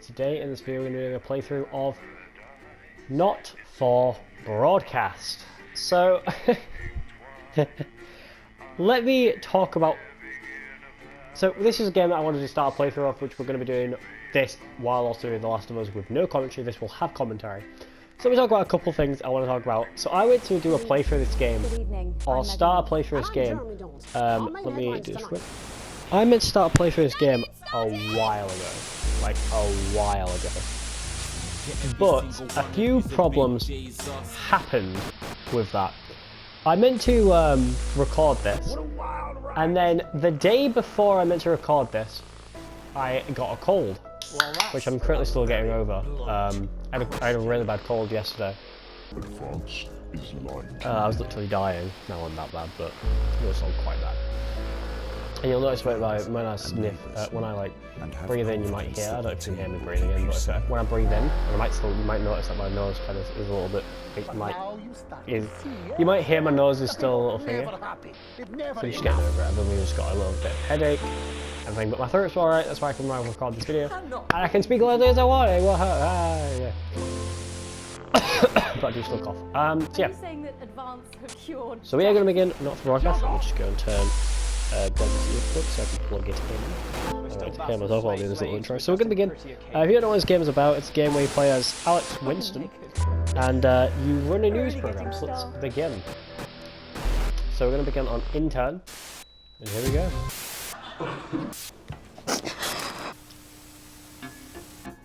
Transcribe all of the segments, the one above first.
today in this video we're going to be doing a playthrough of Not For Broadcast. So, let me talk about... So this is a game that I wanted to start a playthrough of, which we're going to be doing this while also doing The Last of Us with no commentary. This will have commentary. So let me talk about a couple of things I want to talk about. So I went to do a playthrough of this game, or start a playthrough of this game. Let me do this quick. I meant to start a playthrough of this game a while ago. Like, a while ago. But a few problems happened with that. I meant to record this, and then the day before I meant to record this, I got a cold, which I'm currently still getting over. I had a really bad cold yesterday. I was literally dying. No, I'm that bad, but it was all quite bad. And you'll notice when I sniff, when I like breathe in, you might hear. I don't know if you can hear me breathing in, but when I breathe in, you might notice that my nose kind of is a little bit. You might hear my nose is still a little finger. So I'm just getting over it. I've only just got a little bit of headache, everything, but my throat's alright. That's why I can record this video, and I can speak loudly as I want. It will hurt. Yeah. But I do still cough. So yeah. So we are going to begin Not For Broadcast. Let me just go and turn. So I can plug it in. To hear myself while doing this little intro. So we're going to begin. If you don't know what this game is about, it's a game where you play as Alex Winston, and you run a news program. So let's begin. So we're going to begin on Intern, and here we go.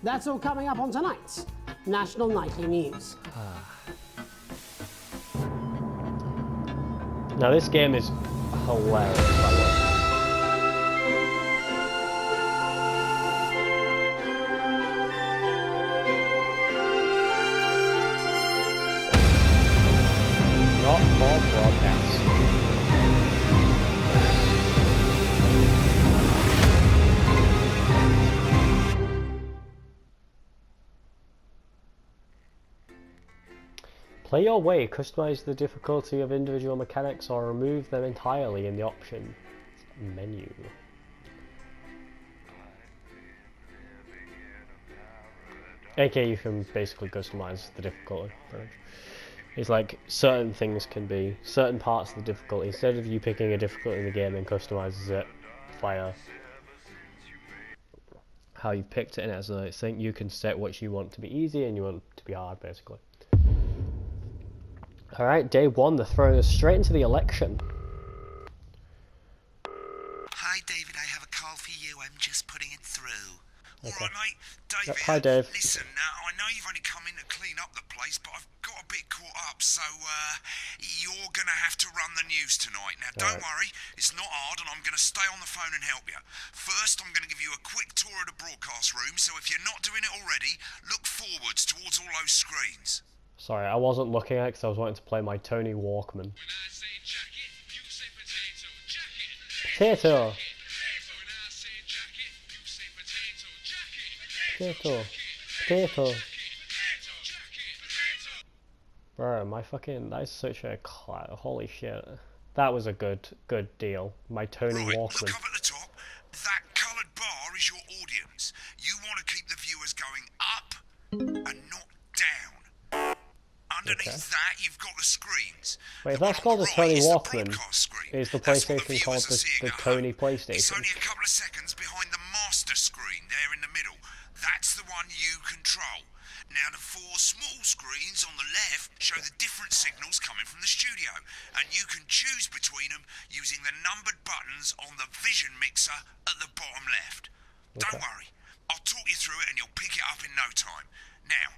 That's all coming up on tonight's National Nightly News. Now this game is hilarious, by the way. Not For Broadcast. Play your way, customize the difficulty of individual mechanics or remove them entirely in the option menu. Okay, you can basically customize the difficulty. It's like certain things can be, certain parts of the difficulty, instead of you picking a difficulty in the game and customizes it via how you picked it in as a thing, you can set what you want to be easy and you want to be hard, basically. Alright, day one, they're throwing us straight into the election. Hi David, I have a call for you, I'm just putting it through. Okay. Alright mate, David, Yep, hi Dave. listen, I know you've only come in to clean up the place, but I've got a bit caught up, so you're gonna have to run the news tonight. Now don't worry, it's not hard and I'm gonna stay on the phone and help you. First, I'm gonna give you a quick tour of the broadcast room, so if you're not doing it already, look forwards towards all those screens. Sorry, I wasn't looking at it because I was wanting to play my Tony Walkman. When I say jacket, you say potato. Jacket. Potato. When I say jacket, you say potato. Jacket. Potato. Potato. Bro, my fucking, that's such a holy shit. That was a good deal. My Tony Walkman. Look up at the top. That coloured bar is your audience. You want to keep the viewers going up and not down. Underneath that, you've got the screens. Wait, if that's called the Tony Walkman, is the PlayStation called the Tony PlayStation? It's only a couple of seconds behind the master screen there in the middle. That's the one you control. Now the four small screens on the left show the different signals coming from the studio, and you can choose between them using the numbered buttons on the vision mixer at the bottom left. Don't worry, I'll talk you through it and you'll pick it up in no time. Now,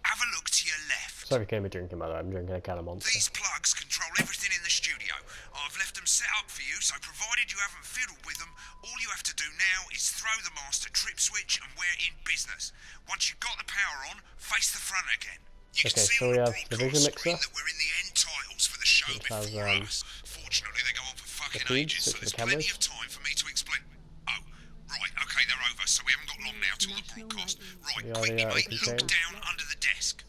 have a look to your left. Sorry if you can't be drinking, by the way. I'm drinking a can of Monster. These plugs control everything in the studio. I've left them set up for you, so provided you haven't fiddled with them, all you have to do now is throw the master trip switch and we're in business. Once you've got the power on, face the front again. You can see so on we the have the Vision broadcast screen Mixer. that we're in the end titles for the show before us. Fortunately, they go on for fucking ages, so there's plenty of time for me to explain. Oh, right, okay, they're over, so we haven't got long now till the broadcast. Right, quickly, mate, look down under the desk.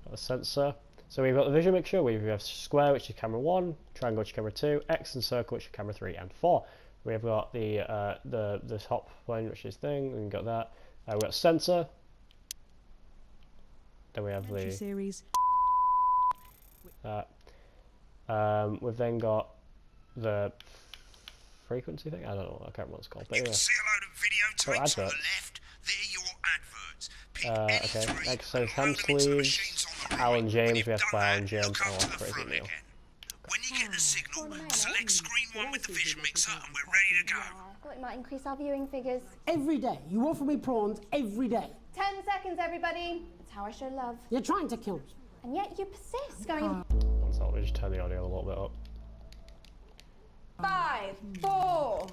Got a sensor. So we've got the vision mixture. We have square, which is camera 1, triangle, which is camera 2, X and circle, which is camera 3 and 4. We've got the top one, which is thing, and we've got that. We've got Censor. Then we have the... series. we've then got the frequency thing? I don't know, I can't remember what it's called. But You anyway. can see a load of video tapes on the advert. left. They're your adverts. Pick any Okay, three exercise and hand load them into the sleeves. machines on the Alan right. James, When you've we have to done buy that, Alan James. look Oh, up to that's the pretty front good. again. When you get the signal, select screen 1 with the vision mixer and we're ready to go. Thought it might increase our viewing figures. Every day, you offer me prawns every day. 10 seconds, everybody. That's how I show love. You're trying to kill me. And yet you persist, going So let me just turn the audio a little bit up. 5, 4.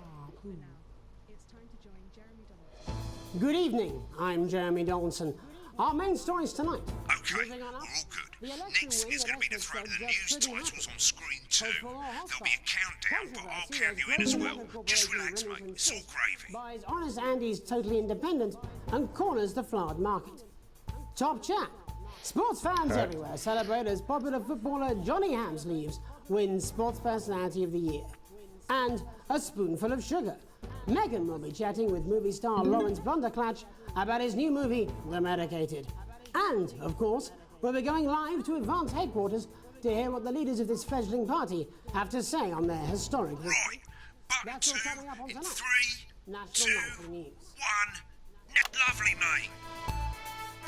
It's time to join Jeremy Donaldson. Good evening, I'm Jeremy Donaldson. Our main stories tonight. Okay, Moving on we're up, all good. the election Next win is that going to be to Essex throw the said news just pretty titles happy. on screen 2. Hopeful or There'll hostile. be a countdown, but I'll Controversy count as you in as Global well. Weather Just Corporation relax, mate. Remington It's all Smith gravy. buys Honest Andy's Totally Independent and corners the flowered market. Top chat. Sports fans everywhere celebrate as popular footballer Johnny Hamsleeves wins Sports Personality of the Year. And a spoonful of sugar. Meghan will be chatting with movie star Lawrence Blunderclatch about his new movie, The Medicated. And, of course, we'll be going live to Advance headquarters to hear what the leaders of this fledgling party have to say on their historic victory. Right, button That's all 2 coming up on in tonight. 3, National 2, Nightly News. 1. Lovely, mate.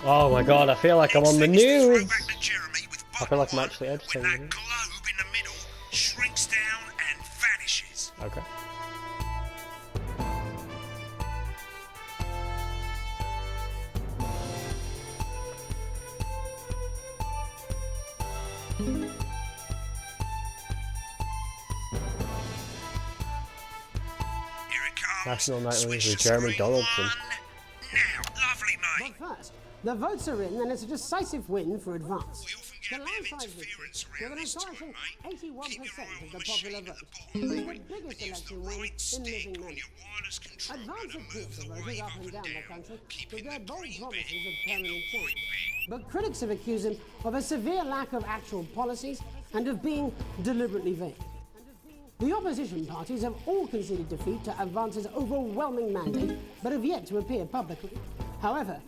Oh my god, I feel like I'm on the Next thing is to throw news! back to Jeremy with I feel like I'm button actually 1, editing when it. that globe in the middle shrinks down and vanishes. Okay. Here it comes. National Nightly News Switch with to Jeremy screen Donaldson. 1. Now, lovely, mate. But first, the votes are in and it's a decisive win for Advance. We often The get a bit of landslide victory, interference with around an this time, astonishing mate. 81% Keep your eye of on the the popular machine at vote. the bottom, It's mate, the biggest and use the election win right in stick living on memory. your wireless controller Advance to appeals move to the voters wave up up and and down the down, country with keeping their the bold green promises bit of in the permanent change. white bit. But critics have accused him of a severe lack of actual policies and of being deliberately vague. The opposition parties have all conceded defeat to Advance's overwhelming mandate, but have yet to appear publicly. However,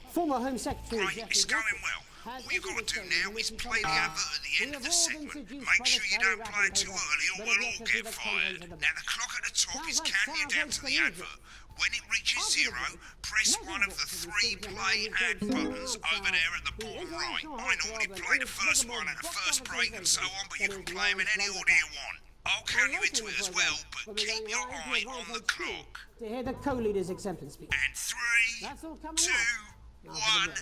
former Home Secretary Right, Geoffrey it's going Goldberg well. has All you've got to issued do a now is statement play the which advert at the end of the segment. Make sure you don't play it too early or we'll all get fired. Now the clock at the top is counting you down to the advert. When it reaches 0, press one of the 3 play ad buttons over there at the bottom right. I normally play the first one at the first break and so on, but you can play them in any order you want. I'll count you into it as well, but keep your eye on the clock. to hear the co-leader's acceptance speech. And 3, That's all coming 2, up. 1,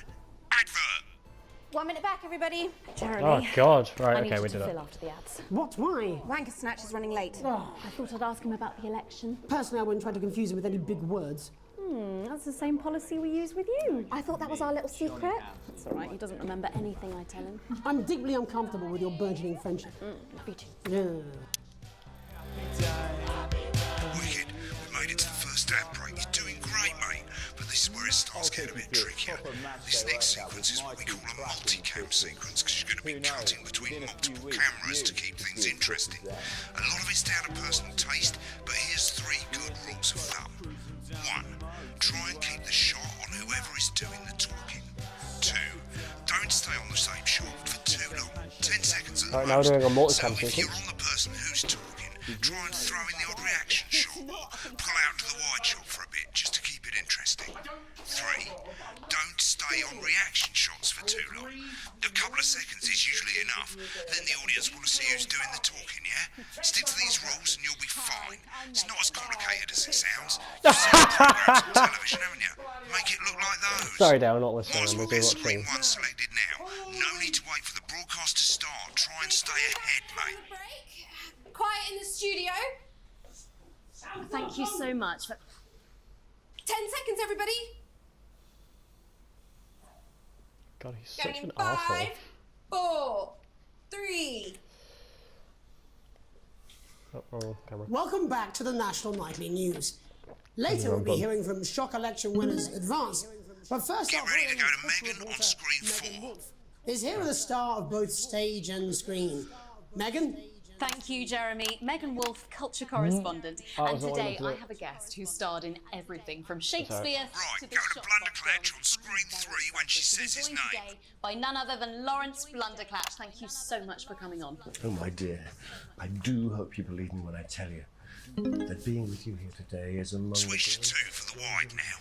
advert. 1 minute back, everybody. Jeremy, Oh god, right, I need okay, you we to did fill it. after the ads. What? Why? Wanker Snatch is running late. I thought I'd ask him about the election. Personally, I wouldn't try to confuse him with any big words. That's the same policy we use with you. I thought that was our little secret. That's all right, he doesn't remember anything I tell him. I'm deeply uncomfortable with your burgeoning friendship. Me too. Yeah. Wicked. We made it to the first ad break. You're doing great, mate. But this is where it starts getting a bit trickier. This next sequence is what we call a multi-cam sequence, because you're going to be cutting between multiple cameras to keep things interesting. A lot of it's down to personal taste, but here's 3 good rules of thumb. 1. Try and keep the shot on whoever is doing the talking. 2. Don't stay on the same shot for too long. 10 seconds at the Right, now we're most. doing a multi-cam So if sequence. you're on the person who's talking, try and throw in the odd reaction shot or pull out to the wide shot for a bit just to keep it interesting. 3. Don't stay on reaction shots for too long. A couple of seconds is usually enough. Then the audience want to see who's doing the talking, yeah? Stick to these rules and you'll be fine. It's not as complicated as it sounds. You've seen programs on television, haven't you? Make it look like those. Sorry, Dale, I'm not listening. Might as I'm well busy get screen watching. 1 selected now. No need to wait for the broadcast to start. Try and stay ahead, mate. Break. Quiet in the studio. Thank you so much. 10 seconds, everybody. God, he's Going such in an arsehole. 5, 4, 3. Oh, camera. Welcome back to the National Nightly News. Later, we'll be hearing from shock election winners Advance. But first, Get our ready to very go own to special Meghan on reporter, screen Megan 4. Wolf is here with a star of both stage and screen. Megan, Thank you, Jeremy. Megan Wolf, culture correspondent. Oh, And was the one today that did I it. have a guest who starred in everything from Shakespeare Right, to the go to Shop Blunderclatch Box on screen 3 when she says his joined name. today by none other than Lawrence Blunderclatch. Thank you so much for coming on. Oh, my dear, I do hope you believe me when I tell you that being with you here today is among Switch the... to 2 for the wide now.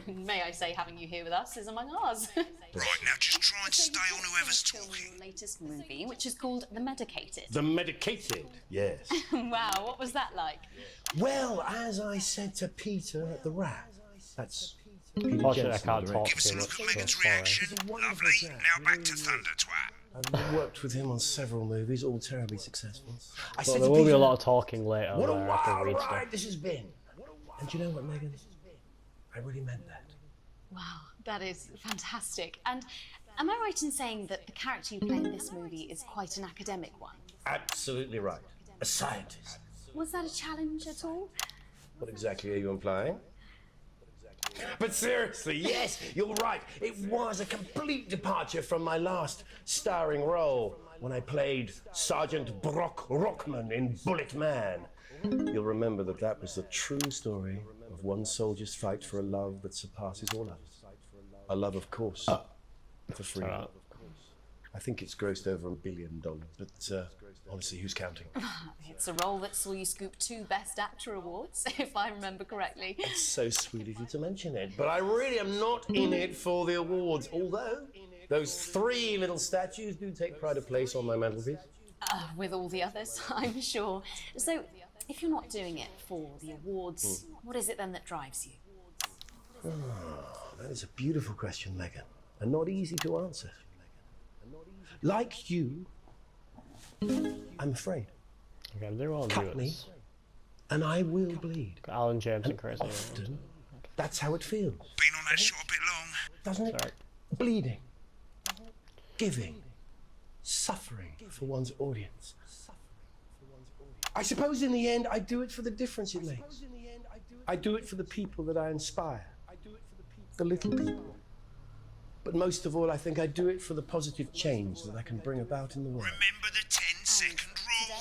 May I say, having you here with us is among ours. Right, now just try and stay on whoever's talking. Your latest movie, which is called The Medicated. The medicated, yes. Wow, what was that like? Well, as I said to Peter at the Rat, that's Peter Unfortunately, I Jensen, can't the talk Give us too a much. look at So Megan's sorry. reaction. He's a wonderful Lovely. chap, Now back to really Thunder is. Twat. I've worked with him on several movies, all terribly successful. I But said there to will be Peter, a lot of talking later what a where I have to wild read ride stuff. this has been. And do you know what, Megan? I really meant that. Wow, that is fantastic. And am I right in saying that the character you play in this movie is quite an academic one? Absolutely right. A scientist. Was that a challenge at all? What exactly are you implying? But seriously, yes, you're right. It was a complete departure from my last starring role when I played Sergeant Brock Rockman in Bullet Man. You'll remember that that was the true story of one soldier's fight for a love that surpasses all others. A love, of course, for freedom. I think it's grossed over $1 billion, but honestly, who's counting? It's a role that saw you scoop 2 Best Actor awards, if I remember correctly. It's so sweet of you to mention it, but I really am not in it for the awards, although those 3 little statues do take pride of place on my mantelpiece. With all the others, I'm sure. So, if you're not doing it for the awards, what is it then that drives you? That is a beautiful question, Megan, and not easy to answer. Like you, I'm afraid. Okay, they're all Cut me, viewers. and I will bleed. Got Alan James and Chris. Often, that's how it feels, Been on that shot a bit long. doesn't it? Sorry. Bleeding, giving, suffering for one's audience. I suppose in the end, I do it for the difference it makes. I do it for the people that I inspire, the little people. But most of all, I think I do it for the positive change that I can bring about in the world. Remember the 10-second rule.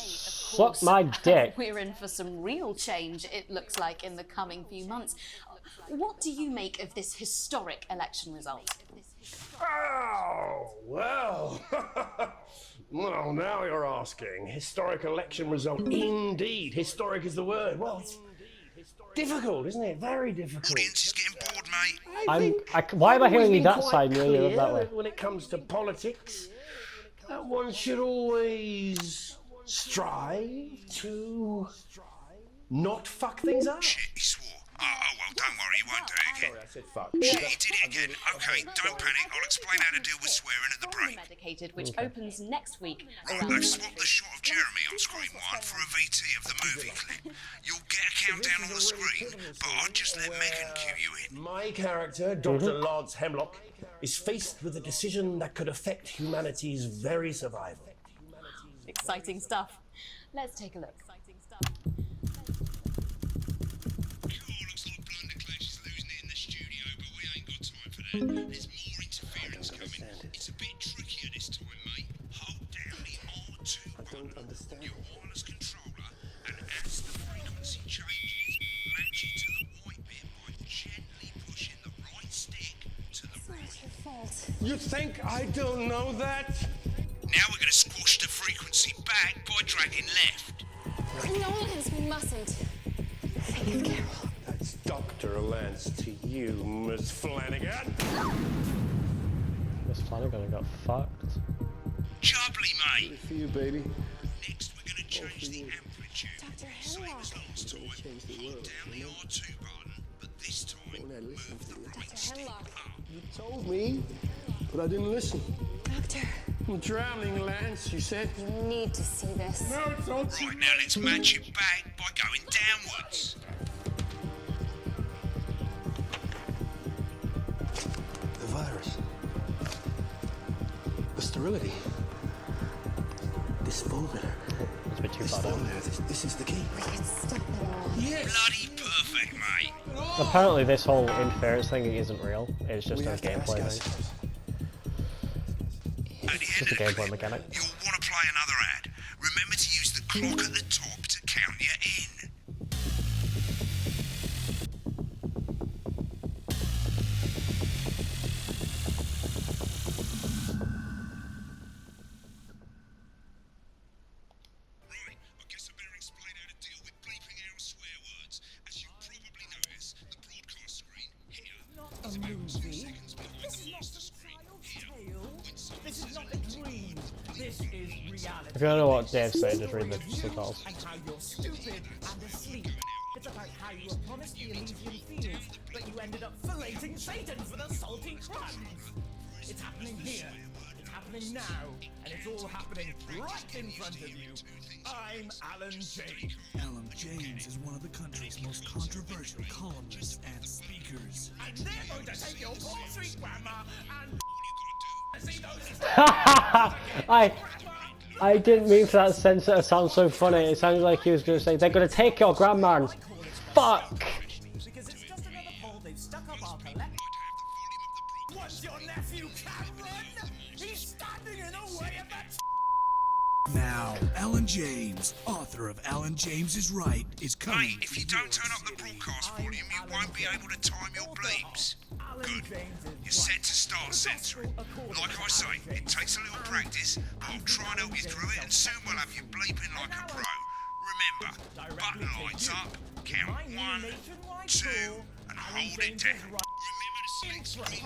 Suck my dick. We're in for some real change, it looks like, in the coming few months. What do you make of this historic election result? Oh, well. Well, now you're asking. Historic election result. Indeed. Historic is the word. Well, it's difficult, isn't it? Very difficult. Audience is getting bored, mate. Why am I hearing you I've always that been side quite and you're hearing clear that way? that when it comes to politics, one should always strive to not fuck things up. Shit, he swore. Oh, well, don't worry, he won't do it again. Sorry, I said fuck. Shit, he did it again. Okay, don't panic. I'll explain how to deal with swearing at the break. Medicated, which opens next week Right, around I've swapped the shot of Jeremy on screen 1 for a VT of the movie clip. You'll get a countdown on the screen, but I'll just let Megan cue you in. My character, Dr. Lodz Hemlock, is faced with a decision that could affect humanity's very survival. exciting stuff. Let's take a look. Looks like Blunderclatch is losing it in the studio, but we ain't got time for that. There's more interference coming. It's a bit trickier this time, mate. Hold down the R2 button, your wireless controller, and as the frequency changes, match it to the white bit by gently pushing the right stick to the right. You think I don't know that? Now we're going to squash the frequency back by dragging left. Nolans, we mustn't. Think of Carol. That's Dr. Lance to you, Miss Flanagan. Miss Flanagan got fucked. Jubbly, mate. For you, baby. Next, we're going to change the amplitude. Same as last time. Hold down the R2 button, but this time, move the right stick up. You told me, but I didn't listen. Doctor, I'm drowning, Lance, you said. you need to see this. No, don't. Right, now let's match it back by going downwards. The virus. The sterility. This formula. It's a bit too This far down. formula. This is the key. Stop it all. Bloody perfect, mate. Apparently this whole interference thing isn't real. It's just We a have to ask gameplay thing. ourselves. At the end Just of a the gameplay clip, mechanic. you'll want to play another ad. Remember to use the clock at the top to count you in. Right, I guess I better explain how to deal with bleeping out swear words. As you probably notice, the broadcast screen here is about 2 seconds behind the master screen here. This is not a dream. This is reality. If you don't know what Dave said, just read the subtitles. And how you're stupid and asleep. It's about how you were promised the Elysian Fields, but you ended up filleting Satan for the salty crumbs. It's happening here. It's happening now. And it's all happening right in front of you. I'm Alan James. Alan James is one of the country's most controversial columnists and speakers. And they're going to take your poor sweet grandma and see those I didn't mean for that sense to sound so funny. It sounded like he was going to say, they're going to take your grandma and fuck! because it's just another hole they've stuck up our collection. What's your nephew Cameron? He's standing in the way of that. Now, Alan James, author of Alan James is Right, is coming. Mate, if you don't turn up the broadcast volume, you won't be able to time your bleeps. Good. You're set to start censoring. Like I say, it takes a little practice, but I'll try and help you through it, and soon we'll have you bleeping like a pro. Remember, button lights up, count 1, 2, and hold it down. Remember to select screen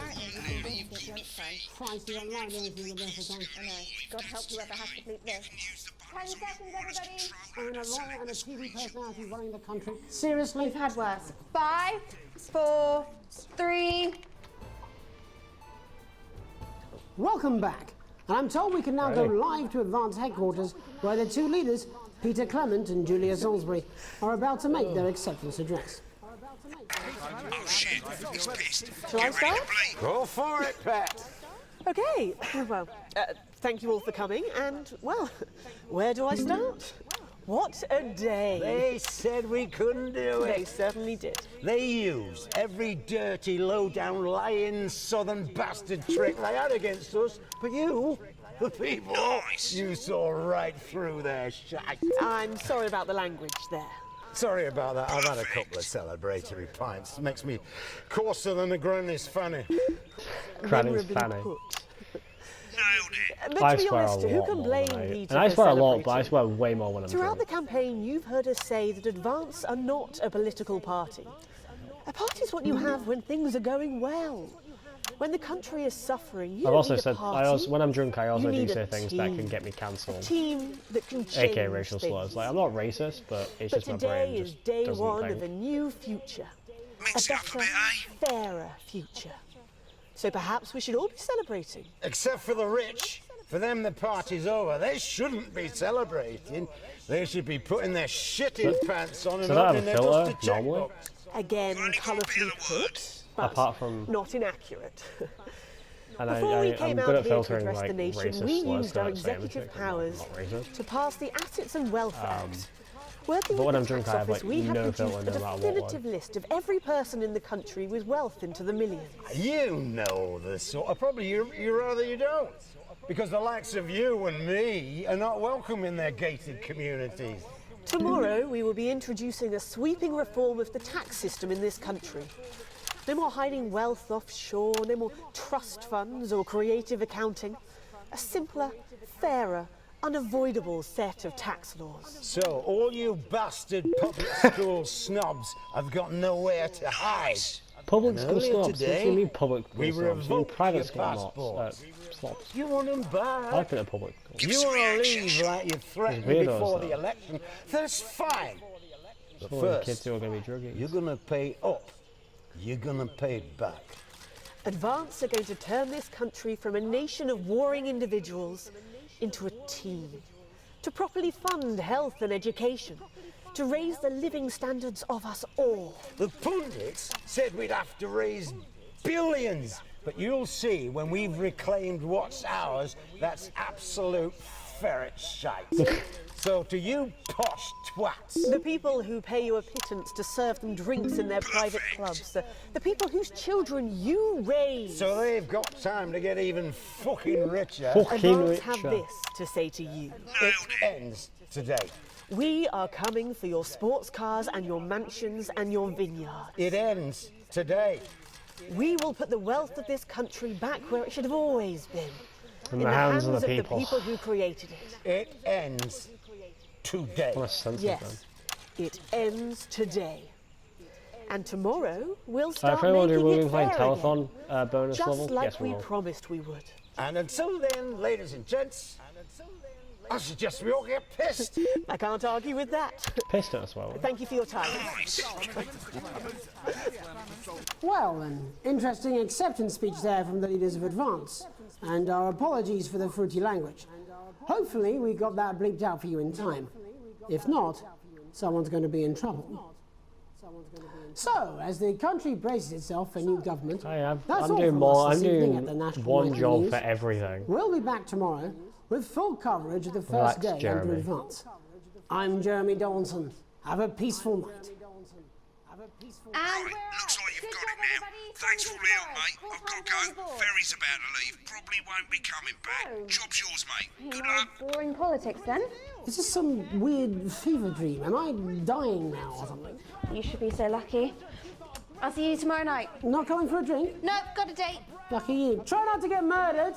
whenever you've got the feed. Christ, you don't like anything the best of times. I know. God help whoever has to bleep this. Use the 10 buttons on seconds, your wireless everybody. controller And a to lawyer select and a the screen. TV personality running the country. Seriously? We've had worse. 5, 4, 3. Welcome back. And I'm told we can now go live to Advance Headquarters, where the two leaders, Peter Clement and Julia Salisbury, are about to make their acceptance address. Oh shit, he's pissed. Shall I Get ready start? to bleep. Go for it, Pat. Okay, well, thank you all for coming, and, well, where do I start? What a day! They said we couldn't do They it. certainly did. They used every dirty, low-down, lying, southern bastard trick they had against us. But you, the people, Nice. you saw right through their shite. I'm sorry about the language there. Sorry about that. I've had a couple of celebratory pints. Makes me coarser than a granny's fanny. Granny's Memorably fanny. put. Nailed it. But I to be swear a honest, who lot can more blame than I... Peter And I for swear a lot, but I celebrating? swear way more when I'm Throughout the drunk. campaign, you've heard us say that Advance are not a political party. A party is what you have when things are going well. When the country is suffering, you I've don't also need a said, party. when I'm drunk, I also You do need say a things that can team. get me A cancelled. team that can change AKA racial things. slurs. Like, I'm not racist, but it's But just my today brain is just day doesn't one think. of a new future. Mix A it up a better, bit, eh? fairer future. So perhaps we should all be celebrating. Except for the rich. For them, the party's over. They shouldn't be celebrating. They should be putting their shitting pants on and Does that have opening a their filter, dusty normally? checkbooks. Again, Only got a colourfully bit of put, words. but Apart from... not inaccurate. And Before we I'm came good out at here to filtering, address like, the nation, racist we slurs used our without saying executive anything, 'cause I'm powers not racist. to pass the Assets and Welfare Act. Working but with when the I'm drunk, tax I have, office, like, we have no produced filter a no matter what definitive list of every person in the country with wealth into the millions. You know the sort of, probably you rather you don't. Because the likes of you and me are not welcome in their gated communities. Tomorrow, we will be introducing a sweeping reform of the tax system in this country. No more hiding wealth offshore, no more trust funds or creative accounting. A simpler, fairer, unavoidable set of tax laws. So, all you bastard public school snobs have got nowhere to hide. Public And school earlier snobs? What do today, you mean public school we snobs? You mean revoked private your school passports. snobs? You want them I back? like it at public school. Give You us a want to reaction, leave like you threatened weirdos, before though. the election? That's fine. But All the kids first, who are going to be druggies. you're going to pay up. You're going to pay back. Advance are going to turn this country from a nation of warring individuals into a team. To properly fund health and education. To raise the living standards of us all. The pundits said we'd have to raise billions. But you'll see when we've reclaimed what's ours, that's absolute ferret shite. So to you posh twats, The people who pay you a pittance to serve them drinks in their private clubs. The people whose children you raise. so they've got time to get even fucking richer. Fucking Advance have richer. this to say to you. It ends today. We are coming for your sports cars and your mansions and your vineyards. It ends today. We will put the wealth of this country back where it should have always been. In the hands of the people. Who created it. It ends today. Yes, it ends today. And tomorrow we'll start if anyone making will it be playing fair telethon again. bonus Just level, like yes we we will. promised we would. And until then, ladies and gents, I suggest we all get pissed. I can't argue with that. Pissed at us, well. Thank you for your time. Well, an interesting acceptance speech there from the leaders of Advance, and our apologies for the fruity language. Hopefully we got that bleeped out for you in time. If not, someone's going to be in trouble. So, as the country braces itself for new government, I'm that's all doing from more. us I'm this evening doing at the National one Nightly job News. for everything. We'll be back tomorrow with full coverage of the first Relax, day under Jeremy. Advance. I'm Jeremy Donaldson. Have a peaceful night. Right, looks like you've got it now. Thanks for all the help, mate. I've got to go. Ferry's about to leave. Probably won't be coming back. Job's yours, mate. Good luck. Boring politics then? Is this some weird fever dream? Am I dying now or something? You should be so lucky. I'll see you tomorrow night. Not coming for a drink? Nope, got a date. Lucky you. Try not to get murdered.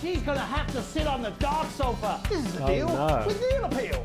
She's gonna have to sit on the dark sofa. This is the Oh, deal. no. With deal appeal.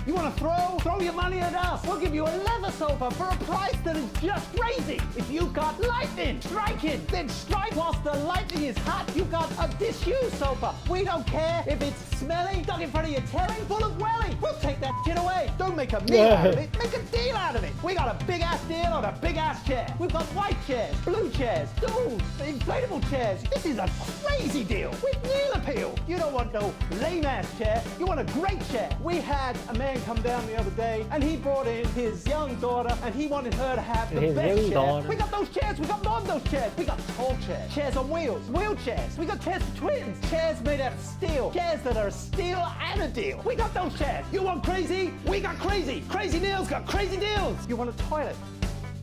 You want to throw? Throw your money at us. We'll give you a leather sofa for a price that is just crazy. If you've got lightning, strike it. Then strike whilst the lightning is hot. You've got a disused sofa. We don't care if it's smelly, stuck in front of your telly, full of welly. We'll take that shit away. Don't make a meal out of it. Make a deal out of it. We got a big ass deal on a big ass chair. We've got white chairs, blue chairs, stools, inflatable chairs. This is a crazy deal with meal appeal. You don't want no lame ass chair. You want a great chair. We had a man come down the other day and he brought in his young daughter and he wanted her to have the His best young chair. daughter. We got those chairs. We got more of those chairs. We got tall chairs, chairs on wheels, wheelchairs. We got chairs for twins, chairs made out of steel, chairs that are steel and a deal. We got those chairs. You want crazy? We got crazy. Crazy Neil's got crazy deals. You want a toilet?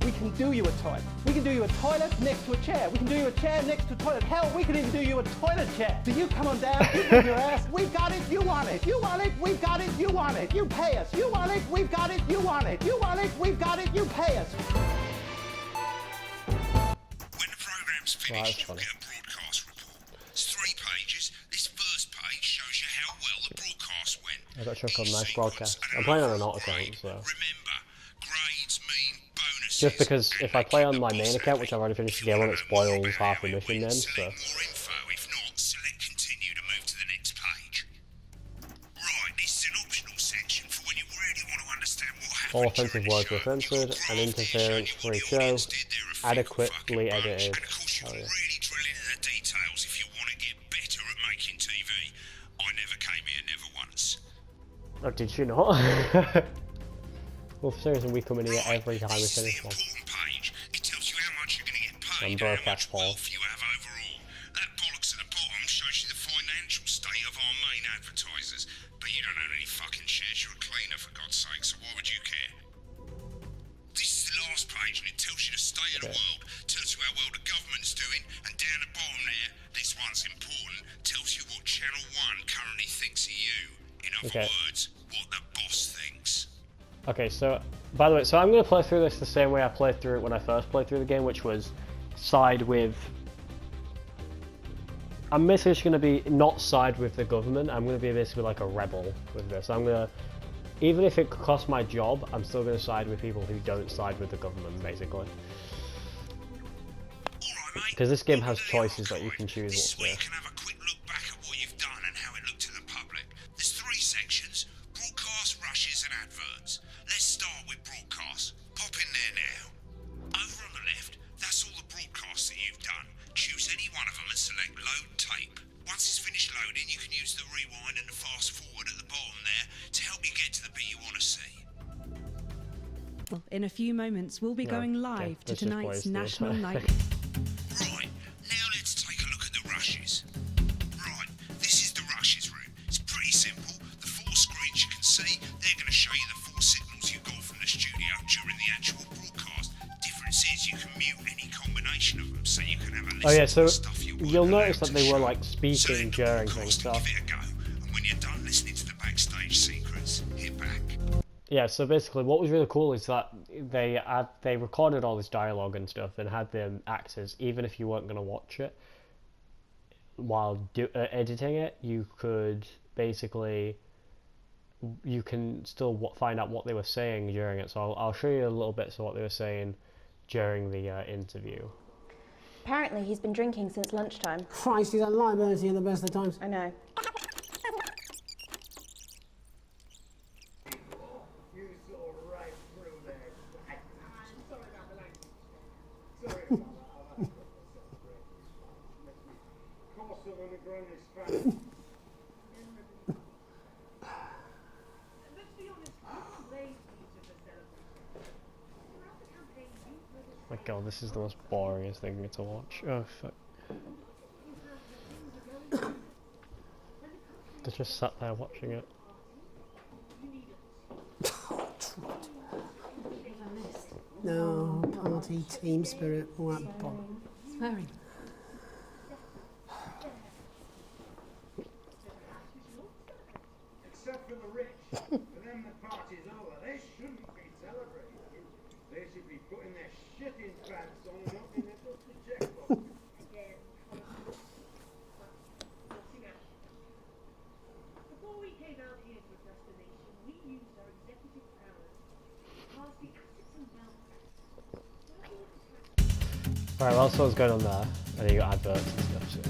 We can do you a toilet. We can do you a toilet next to a chair. We can do you a chair next to a toilet. Hell, we can even do you a toilet chair. So you come on down, you move your ass. We've got it, you want it. You want it, we've got it, you want it. You pay us. You want it, we've got it, you want it. You want it, we've got it, you pay us. When the programme's finished, you'll get a broadcast report. It's 3 pages. This first page shows you how well the broadcast went. I got chucked on nice broadcast. I'm playing on an auto account, so. Remember, grades mean bonuses. Just because if I play on my main account, which I've already finished the game on, it spoils half the mission then, so. More info. If not, select continue to move to the next page. Right, this is an optional section for when you really want to understand what happened. All offensive words were censored, and interference-free show, adequately edited. Oh, yeah. Really drill into the details if you want to get better at making TV. I never came here, never once. Oh, did you not? Well, seriously, we come in here every time we finish one. Page. It tells you how much you're going to get paid, And how broadcast much Paul. wealth you have overall. That bollocks at the bottom shows you the financial state of our main advertisers. But you don't own any fucking shares. You're a cleaner, for God's sake, so why would you care? This is the last page, and it tells you the state of the world. Tells you how well the government's doing, and down the bottom there, this one's important, tells you what Channel 1 currently thinks of you. In other words, what the boss thinks. Okay, so, by the way, so I'm going to play through this the same way I played through it when I first played through the game, which was side with... I'm basically just going to be not side with the government, I'm going to be basically like a rebel with this. I'm going to, even if it costs my job, I'm still going to side with people who don't side with the government, basically. Because this game has choices that you can choose what's there. There's 3 sections: broadcast, rushes and adverts. Let's start with broadcast. Pop in there now. Over on the left, that's all the broadcasts that you've done. Choose any one of them and select load tape. Once it's finished loading, you can use the rewind and the fast forward at the bottom there to help you get to the bit you want to see. In a few moments, we'll be going live to tonight's National Night. Right, now let's take a look at the rushes. Right, this is the rushes room. It's pretty simple. The 4 screens you can see, they're going to show you the 4 signals you got from the studio during the actual broadcast. Difference is you can mute any combination of them, so you can have Oh yeah, so stuff you you'll weren't notice allowed that to they were show. like speaking during things. So Give it a go, and when you're done listening to the backstage secrets, hit back. yeah, so basically, what was really cool is that they recorded all this dialogue and stuff and had the actors, even if you weren't gonna watch it while editing it, you could basically you can still find out what they were saying during it. So I'll show you a little bit of what they were saying during the interview. Apparently, he's been drinking since lunchtime. Christ, he's a liability at the best of times. I know. My god, this is the most boringest thing to watch. Oh fuck. They just sat there watching it. No, party, team spirit, all that bomb. Swearing. Except for the rich, for them the party's over. They shouldn't be celebrating. They should be putting their shit in pants on and opening their dusty checkbook. Before we came out here to address the nation, we used our executive powers to pass the assets and wealth. Alright, well, that's what's going on there. And then you got adverts and stuff, so.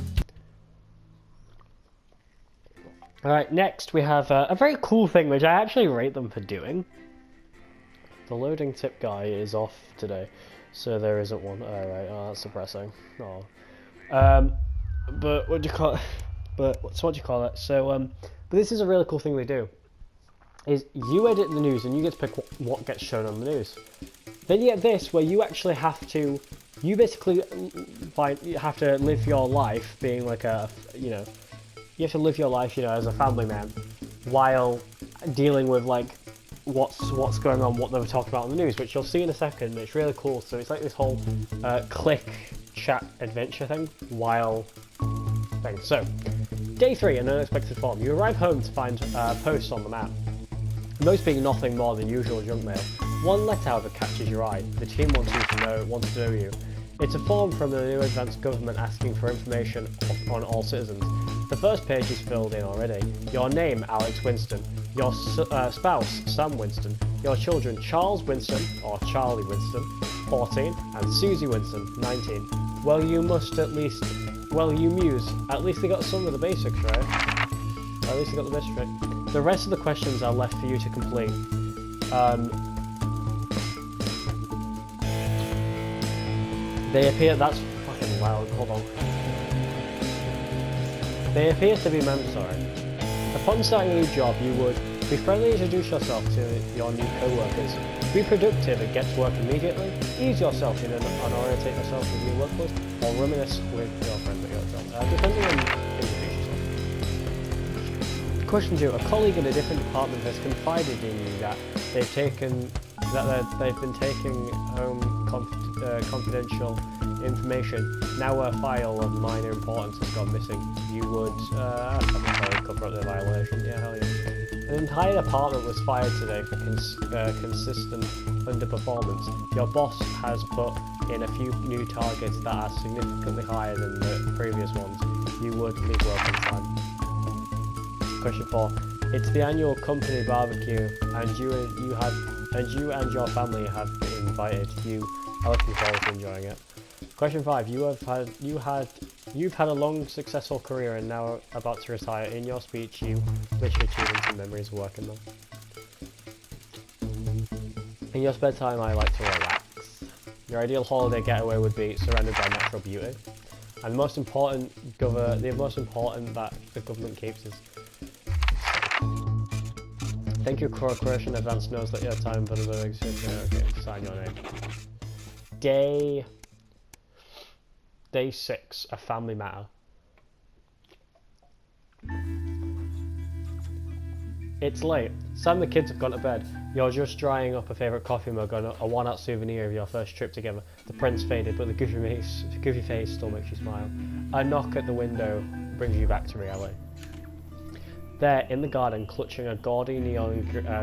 Alright, next we have a very cool thing which I actually rate them for doing. The loading tip guy is off today, so there isn't one. Alright, oh, that's depressing. Oh. But what do you call it? So, but this is a really cool thing they do. Is you edit the news and you get to pick what gets shown on the news. Then you get this where you actually have to, you basically you have to live your life being like a, you know, you have to live your life, you know, as a family man, while dealing with like what's going on, what they were talking about on the news, which you'll see in a second. It's really cool. So it's like this whole click chat adventure thing while thing. So day 3, an unexpected form. You arrive home to find posts on the map, most being nothing more than usual junk mail. One letter, however, catches your eye. The team wants to know you. It's a form from the new advanced government asking for information on all citizens. The first page is filled in already. Your name, Alex Winston. Your spouse, Sam Winston. Your children, Charles Winston, or Charlie Winston, 14, and Susie Winston, 19. Well, you muse, at least they got some of the basics right. At least they got the basics right. The rest of the questions are left for you to complete. They appear, that's fucking loud, hold on. They appear to be mandatory. Upon starting a new job, you would be friendly, introduce yourself to your new co-workers, be productive and get to work immediately, ease yourself in and orientate yourself with your workplace, or reminisce with your friends at your job. Depending on introduce yourself. Question 2. A colleague in a different department has confided in you that they've been taking home confidential information. Now a file of minor importance has gone missing. You would cover up the violation. Yeah, hell yeah. An entire department was fired today for consistent underperformance. Your boss has put in a few new targets that are significantly higher than the previous ones. You would leave work on time. Question 4. It's the annual company barbecue, and you and your family have been invited. You are looking forward to enjoying it. Question 5. You've had a long, successful career and now about to retire. In your speech, you wish your achievements and memories of working there. In your spare time, I like to relax. Your ideal holiday getaway would be surrounded by natural beauty. And the most important that the government keeps is. Thank you, Corporation Advance knows that your time for the okay, sign your name. Day 6, a family matter. It's late. Sam and the kids have gone to bed. You're just drying up a favourite coffee mug on a one-out souvenir of your first trip together. The print's faded, but the goofy face still makes you smile. A knock at the window brings you back to reality. There, in the garden, clutching a gaudy neon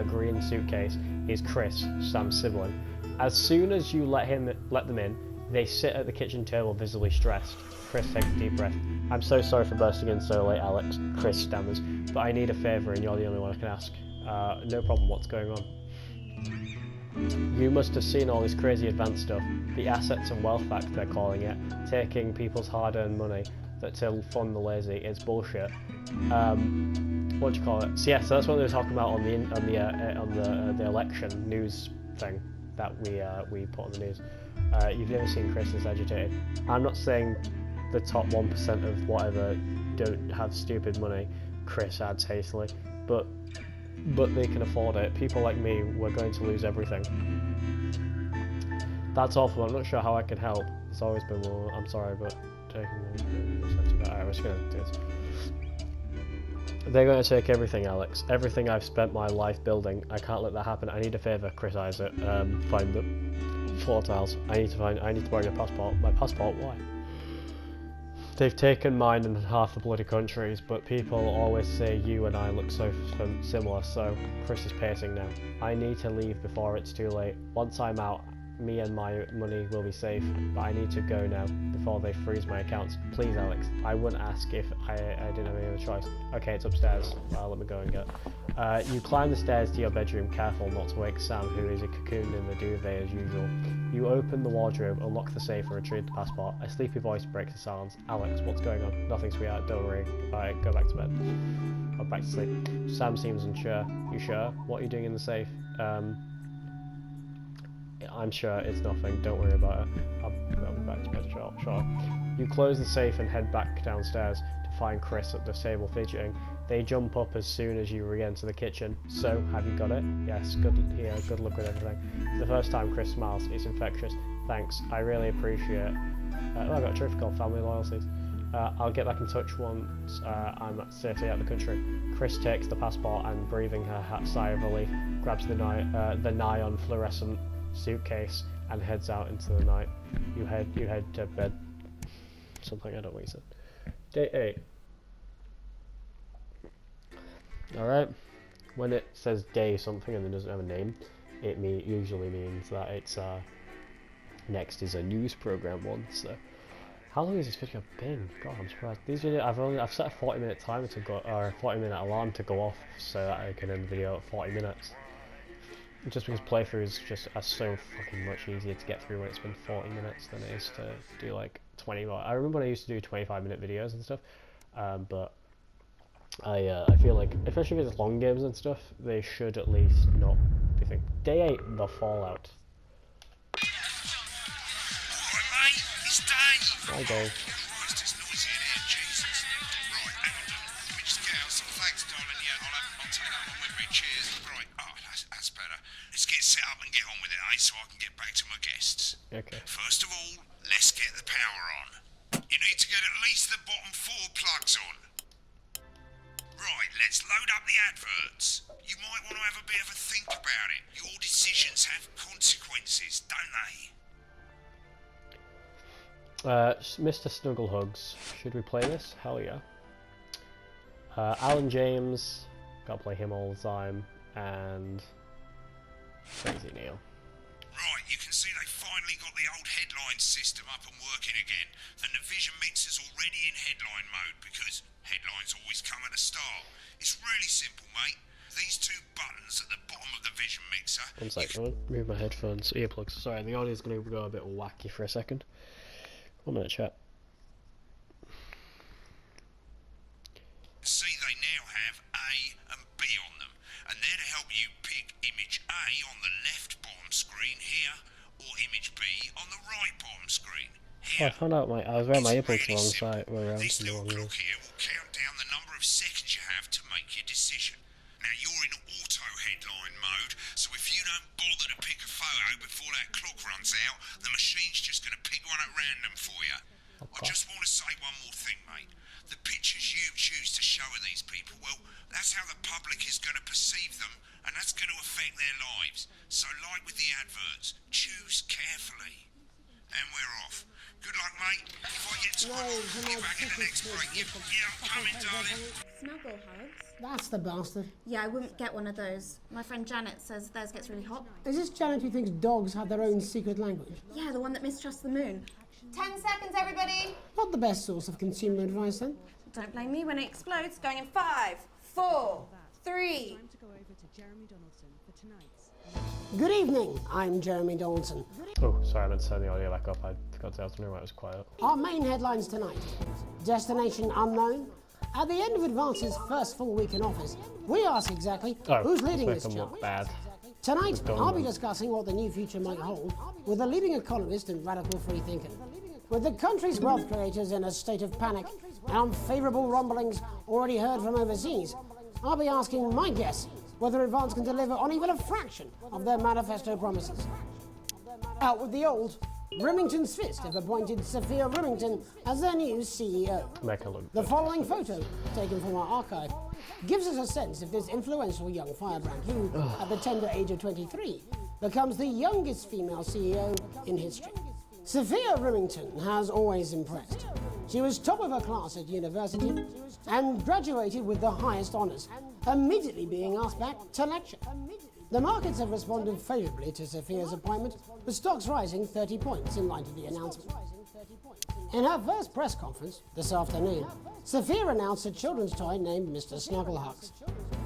green suitcase, is Chris, Sam's sibling. As soon as you let them in, they sit at the kitchen table visibly stressed. Chris takes a deep breath. I'm so sorry for bursting in so late, Alex, Chris stammers, but I need a favour and you're the only one I can ask. No problem, what's going on? You must have seen all this crazy advanced stuff, the Assets and Wealth Act they're calling it, taking people's hard-earned money to fund the lazy. It's bullshit. What do you call it? So yeah, so that's what they were talking about on the election news thing that we put on the news. You've never seen Chris this agitated. I'm not saying the top 1% of whatever don't have stupid money, Chris adds hastily, but they can afford it. People like me, we're going to lose everything. That's awful. I'm not sure how I can help. It's always been, well, I'm sorry, but taking Alright, we're just going to do this. They're going to take everything, Alex. Everything I've spent my life building. I can't let that happen. I need a favour, Chris Isaac. Find the floor tiles. I need to borrow your passport. My passport? Why? They've taken mine and half the bloody countries, but people always say you and I look so similar, so Chris is pacing now. I need to leave before it's too late. Once I'm out, me and my money will be safe, but I need to go now before they freeze my accounts. Please, Alex. I wouldn't ask if I didn't have any other choice. Okay, it's upstairs. Let me go and get it. You climb the stairs to your bedroom, careful not to wake Sam, who is cocooned in the duvet as usual. You open the wardrobe, unlock the safe, and retrieve the passport. A sleepy voice breaks the silence. Alex, what's going on? Nothing, sweetheart. Don't worry. Alright, go back to bed. Go back to sleep. Sam seems unsure. You sure? What are you doing in the safe? I'm sure it's nothing. Don't worry about it. I'll be back to bed short. You close the safe and head back downstairs to find Chris at the table fidgeting. They jump up as soon as you re-enter the kitchen. So, have you got it? Yes, good luck with everything. It's the first time Chris smiles. It's infectious. Thanks, I really appreciate it. I got a trophy called Family Loyalties. I'll get back in touch once I'm safely out of the country. Chris takes the passport and, breathing her sigh of relief, grabs the neon fluorescent suitcase and heads out into the night. You head to bed. Something, I don't know what you said. Day 8. Alright, when it says day something and it doesn't have a name, it usually means that it's next is a news program one. So how long has this video been? God, I'm surprised. These videos I've set a 40-minute timer to go, or a 40-minute alarm to go off so that I can end the video at 40 minutes. Just because playthroughs are so fucking much easier to get through when it's been 40 minutes than it is to do like 20. I remember when I used to do 25-minute videos and stuff, but I feel like, especially if it's long games and stuff, they should at least not be thinking. Day 8, the Fallout. Alright mate, it's Dave. Hi Dave. Christ, it's noisy in here, Jesus. Right, hang on, let me just get out some flags, darling. Yeah, I'll take that one with me. Cheers. Right, that's better. Let's get set up and get on with it, so I can get back to my guests. Okay. First of all, let's get the power on. You need to get at least the bottom 4 plugs on. Right, let's load up the adverts. You might want to have a bit of a think about it. Your decisions have consequences, don't they? Mr. Snugglehugs. Should we play this? Hell yeah. Alan James. Gotta play him all the time. And Crazy Neil. Right, you can see they finally got the old headline system up and working again, and the Vision Mixer's already in headline mode because headlines always come at the start. It's really simple, mate. These 2 buttons at the bottom of the Vision Mixer. One sec, I'm gonna move my headphones, earplugs. Sorry, the audio's gonna go a bit wacky for a second. 1 minute, chat. See, they now have A and B on them, and they're to help you pick image A on the left bottom screen here, or image B on the right bottom screen here. Oh, I found out I was wearing my earplugs the wrong side. This little clock here will count down the number of seconds you have to make your decision. Now you're in auto headline mode, so if you don't bother to pick a photo before that clock runs out, the machine's just going to pick one at random for you. Okay. I just want to say one more thing, mate. The pictures you choose to show of these people, well, That's how the public is going to perceive them, and that's going to affect their lives. So like with the adverts, choose carefully. And we're off. Good luck, mate. If I get time, I'll be back in the next break. Yeah, I'm coming, darling. Snuggle hugs? That's the bastard. Yeah, I wouldn't get one of those. My friend Janet says theirs gets really hot. Is this Janet who thinks dogs have their own secret language? Yeah, the one that mistrusts the moon. 10 seconds, everybody! Not the best source of consumer advice, then. Don't blame me when it explodes. Going in 5, 4, 3. Time to go over to Jeremy Donaldson for tonight's. Good evening, I'm Jeremy Donaldson. Oh, sorry, I meant to turn the audio back up. I forgot to tell me why it was quiet. Our main headlines tonight. Destination unknown. At the end of Advance's first full week in office, we ask exactly who's leading this charge. Bad. Tonight, I'll be discussing what the new future might hold with a leading economist and radical free thinker. With the country's wealth creators in a state of panic and unfavourable rumblings already heard from overseas, I'll be asking my guess whether Advance can deliver on even a fraction of their manifesto promises. Out with the old, Remington's Fist have appointed Sophia Remington as their new CEO. Make her look The good. following photo, taken from our archive, gives us a sense of this influential young firebrand who, at the tender age of 23, becomes the youngest female CEO in history. Sophia Remington has always impressed. She was top of her class at university and graduated with the highest honours, immediately being asked back to lecture. The markets have responded favourably to Sophia's appointment, with stocks rising 30 points in light of the announcement. In her first press conference this afternoon, Sophia announced a children's toy named Mr. Snugglehugs.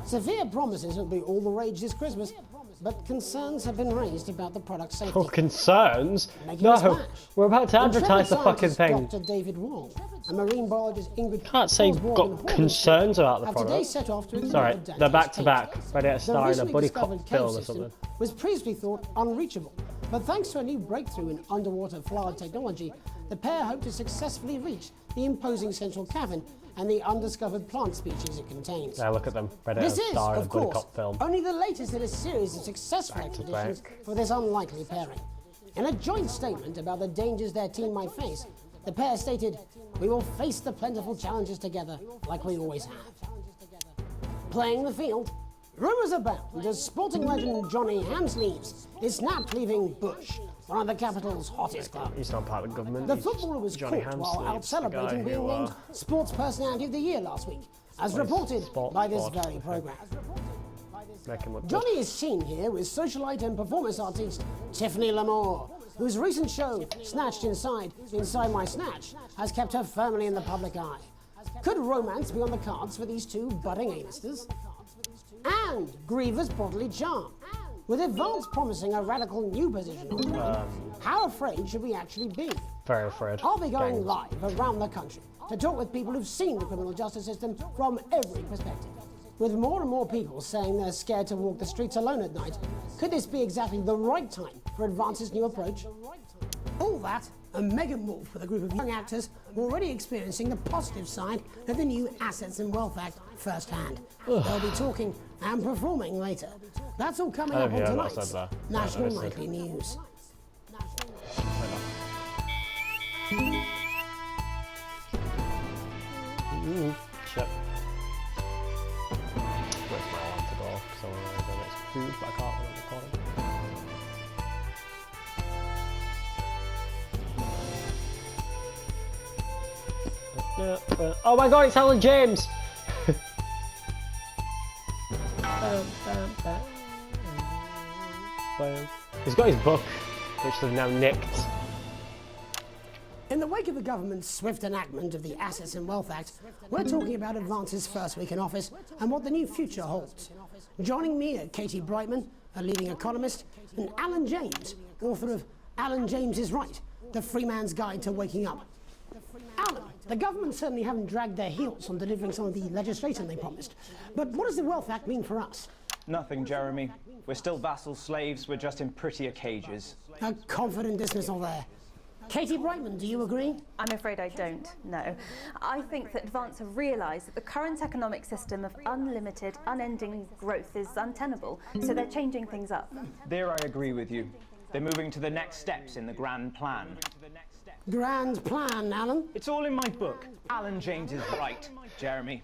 Sophia promises it'll be all the rage this Christmas, but concerns have been raised about the product's safety. Oh, concerns? Making a No, splash. we're about to advertise the fucking thing. Dr. David Wong and marine biologist Ingrid Can't say Osborne got Horton concerns about the have today product. set off to explore Sorry, the they're back dangerous to back, taste. ready to The star in a recently buddy discovered cop cave film or system something. was previously thought unreachable, but thanks to a new breakthrough in underwater flood technology, the pair hope to successfully reach the imposing central cavern and the undiscovered plant species it contains. Now look at them, ready to This is, star in a of buddy course, cop film. only the latest in a series of successful expeditions for this unlikely pairing. In a joint statement about the dangers their team might face, the pair stated, "We will face the plentiful challenges together like we always have." Playing the field, rumours abound as sporting legend Johnny Hamsleeves is snapped leaving Bush, one of the capital's hottest clubs. He's not part of the government. The he's footballer was Johnny caught while Hamsleeves, out the celebrating guy being who, named Sports Personality of the Year last week, as Well, reported sport by this pod. very programme. Make him look good. Johnny is seen here with socialite and performance artist Tiffany Lamore, whose recent show, Snatched Inside My Snatch, has kept her firmly in the public eye. Could romance be on the cards for these two budding A-listers? And Griever's bodily charm, with Advance promising a radical new position on the brand. How afraid should we actually be? Very afraid. I'll be going Gangs. live around the country to talk with people who've seen the criminal justice system from every perspective. With more and more people saying they're scared to walk the streets alone at night, could this be exactly the right time for Advance's new approach? All that, a mega move with a group of young actors already experiencing the positive side of the new Assets and Wealth Act firsthand. They'll be talking and performing later. That's all coming Oh, up on yeah, that's tonight's that. National Yeah, Nightly News. Shit. Where's my alarm to go off? Because I want to go next food, but I can't when I'm recording. Oh my god, it's Alan James! He's got his book, which they've now nicked. In the wake of the government's swift enactment of the Assets and Wealth Act, we're talking about Advance's first week in office and what the new future holds. Joining me are Katie Brightman, a leading economist, and Alan James, author of Alan James is Right, The Free Man's Guide to Waking Up. Alan, the government certainly haven't dragged their heels on delivering some of the legislation they promised, but what does the Wealth Act mean for us? Nothing, Jeremy. We're still vassal slaves, we're just in prettier cages. A confident dismissal there. Katie Brightman, do you agree? I'm afraid I don't, no. I think that Advance have realised that the current economic system of unlimited, unending growth is untenable, so they're changing things up. There I agree with you. They're moving to the next steps in the grand plan. Grand plan, Alan? It's all in my book. Alan James is Right, Jeremy.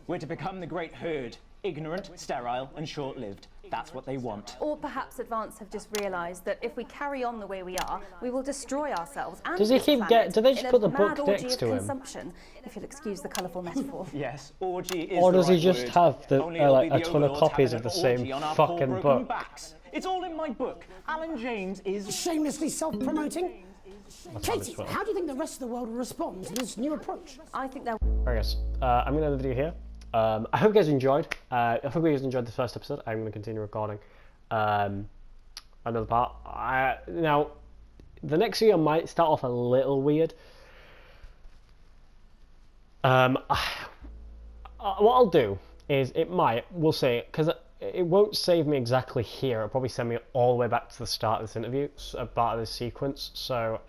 We're to become the great herd. Ignorant, sterile, and short-lived. That's what they want. Or perhaps Advance have just realised that if we carry on the way we are, we will destroy ourselves and Does he this keep planet do they just in put a the book mad orgy next of to him? consumption, if you'll excuse the colourful metaphor. Yes, orgy is Or the does he right just word. have the, Only it'll like, be a the ton of overlords copies having of the an orgy same on our poor fucking broken book? backs. It's all in my book. Alan James is Shamelessly self-promoting. That's on his Katie, Twitter. how do you think the rest of the world will respond to this new approach? I think they'll... Alright guys, I'm going to end the video here. I hope you guys enjoyed. I hope you guys enjoyed the first episode. I'm going to continue recording another part. Now, the next video might start off a little weird. What I'll do is we'll see, because it won't save me exactly here. It'll probably send me all the way back to the start of this interview, part of this sequence. So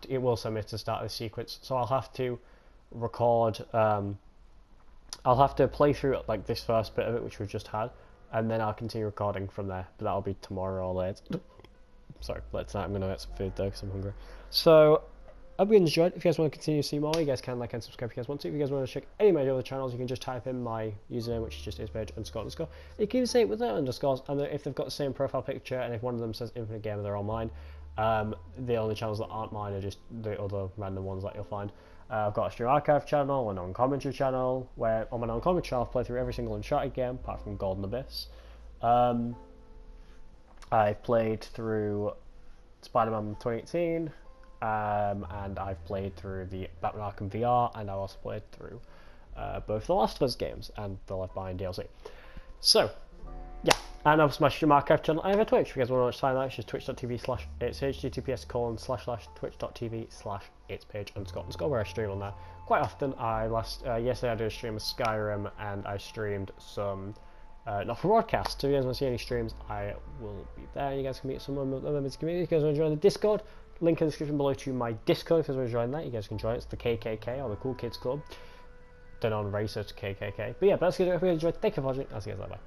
it will send me to the start of this sequence. So I'll have to record. I'll have to play through like this first bit of it, which we've just had, and then I'll continue recording from there. But that'll be tomorrow or later. Sorry, later tonight. I'm gonna get some food though, because I'm hungry. So I hope you enjoyed. If you guys want to continue to see more, you guys can like and subscribe if you guys want to. If you guys want to check any of my other channels, you can just type in my username, which is just itspage__. You can even say it without underscores, and if they've got the same profile picture, and if one of them says Infinite Gamer, they're all mine. The only channels that aren't mine are just the other random ones that you'll find. I've got a Stream Archive channel, a non-commentary channel, where on my non-commentary channel I've played through every single Uncharted game, apart from Golden Abyss. I've played through Spider-Man 2018, and I've played through the Batman Arkham VR, and I also played through both the Last of Us games and the Left Behind DLC. So, yeah, and also my Stream Archive channel. I have a Twitch. If you guys want to watch that, it's just twitch.tv/itspage, https://twitch.tv/itspage__, where I stream on there quite often. Yesterday I did a stream of Skyrim, and I streamed some not for broadcast. So if you guys want to see any streams, I will be there. You guys can meet some members of the community. If you guys want to join the Discord, link in the description below to my Discord. If you guys want to join that, you guys can join. It's the KKK, or the Cool Kids Club. They're non-racist KKK. But yeah, that's good. If you guys enjoyed, thank you for watching. I'll see you guys later. Bye.